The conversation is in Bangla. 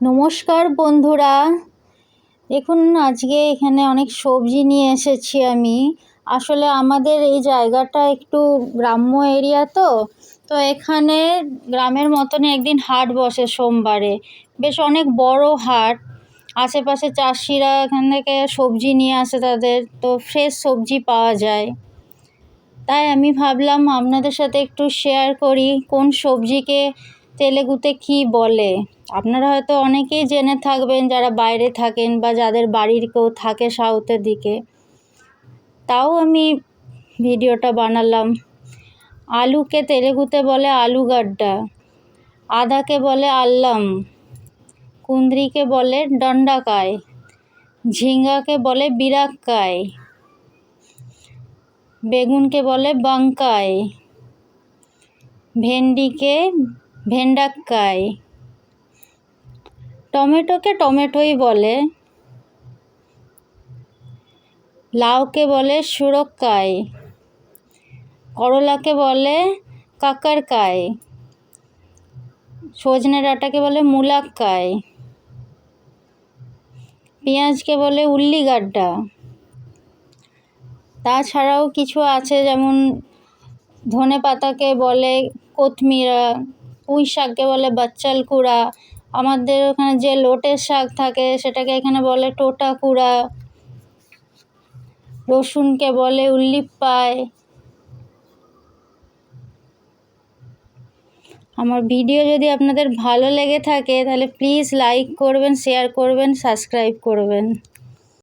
নমস্কার বন্ধুরা, দেখুন আজকে এখানে অনেক সবজি নিয়ে এসেছি আমি। আসলে আমাদের এই জায়গাটা একটু গ্রাম্য এরিয়া তো এখানে গ্রামের মতনই একদিন হাট বসে সোমবারে, বেশ অনেক বড় হাট। আশেপাশে চাষিরা এখান থেকে সবজি নিয়ে আসে, তাদের তো ফ্রেশ সবজি পাওয়া যায়। তাই আমি ভাবলাম আপনাদের সাথে একটু শেয়ার করি কোন সবজিকে তেলেগুতে কি বলে। আপনারা হয়তো অনেকেই জেনে থাকবেন যারা বাইরে থাকেন বা যাদের বাড়ির কেউ থাকে সাউথের দিকে, তাও আমি ভিডিওটা বানালাম। আলুকে তেলেগুতে বলে আলুগাড্ডা, আদাকে বলে আল্লাম, কুঁদরিকে বলে দণ্ডাকায়, ঝিঙ্গাকে বলে বিরাক্কায়, বেগুনকে বলে বাঙ্কায়, ভেন্ডিকে ভেন্ডাক্কায়, টমেটোকে টমেটোই বলে, লাউকে বলে সুরক্কায়, করলাকে বলে কাকারকায়, সজনে ডাঁটাকে বলে মুলাক্কায়, পেঁয়াজকে বলে উল্লিগাড্ডা। তাছাড়াও কিছু আছে, যেমন ধনে পাতাকে বলে কোথমিরা, পুঁই শাককে বলে বাচ্চাল কুড়া, আমাদের ওখানে যে লোটের শাক থাকে সেটাকে এখানে বলে টোটা কুড়া, রসুনকে বলে উল্লিপায়। আমার ভিডিও যদি আপনাদের ভালো লেগে থাকে তাহলে প্লিজ লাইক করবেন, শেয়ার করবেন, সাবস্ক্রাইব করবেন।